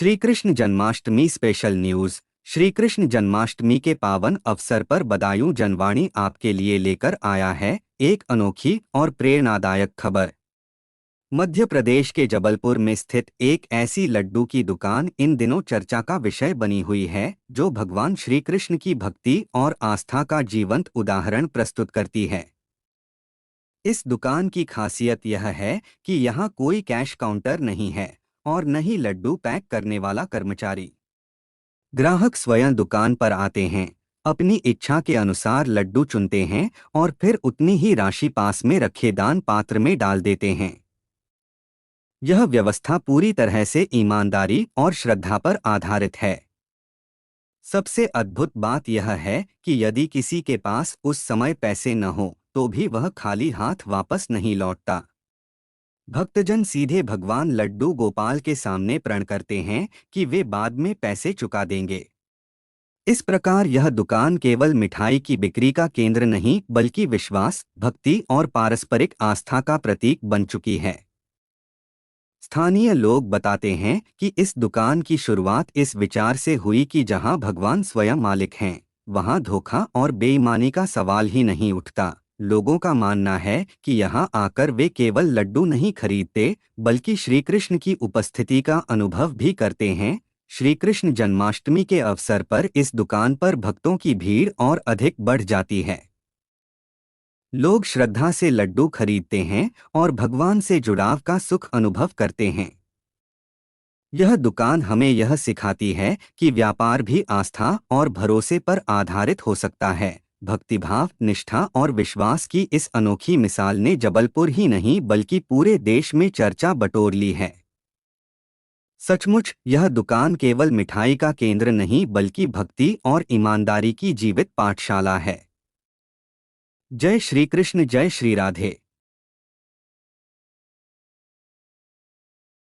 Shri Krishna Janmashtami special news. Shri Krishna Janmashtami के पावन अवसर पर बदायूं जनवाणी आपके लिए लेकर आया है एक अनोखी और प्रेरणादायक खबर। मध्य प्रदेश के जबलपुर में स्थित एक ऐसी लड्डू की दुकान इन दिनों चर्चा का विषय बनी हुई है जो भगवान श्री कृष्ण की भक्ति और आस्था का जीवंत उदाहरण प्रस्तुत करती है। इस दुकान की खासियत यह है कि यहाँ कोई कैश काउंटर नहीं है और न ही लड्डू पैक करने वाला कर्मचारी। ग्राहक स्वयं दुकान पर आते हैं, अपनी इच्छा के अनुसार लड्डू चुनते हैं और फिर उतनी ही राशि पास में रखे दान पात्र में डाल देते हैं। यह व्यवस्था पूरी तरह से ईमानदारी और श्रद्धा पर आधारित है। सबसे अद्भुत बात यह है कि यदि किसी के पास उस समय पैसे न हो तो भी वह खाली हाथ वापस नहीं लौटता। भक्तजन सीधे भगवान लड्डू गोपाल के सामने प्रण करते हैं कि वे बाद में पैसे चुका देंगे। इस प्रकार यह दुकान केवल मिठाई की बिक्री का केंद्र नहीं बल्कि विश्वास, भक्ति और पारस्परिक आस्था का प्रतीक बन चुकी है। स्थानीय लोग बताते हैं कि इस दुकान की शुरुआत इस विचार से हुई कि जहां भगवान स्वयं मालिक हैं, वहां धोखा और बेईमानी का सवाल ही नहीं उठता। लोगों का मानना है कि यहाँ आकर वे केवल लड्डू नहीं खरीदते बल्कि श्री कृष्ण की उपस्थिति का अनुभव भी करते हैं। श्री कृष्ण जन्माष्टमी के अवसर पर इस दुकान पर भक्तों की भीड़ और अधिक बढ़ जाती है। लोग श्रद्धा से लड्डू खरीदते हैं और भगवान से जुड़ाव का सुख अनुभव करते हैं। यह दुकान हमें यह सिखाती है कि व्यापार भी आस्था और भरोसे पर आधारित हो सकता है। भक्तिभाव, निष्ठा और विश्वास की इस अनोखी मिसाल ने जबलपुर ही नहीं बल्कि पूरे देश में चर्चा बटोर ली है। सचमुच यह दुकान केवल मिठाई का केंद्र नहीं बल्कि भक्ति और ईमानदारी की जीवित पाठशाला है। जय श्री कृष्ण, जय श्री राधे।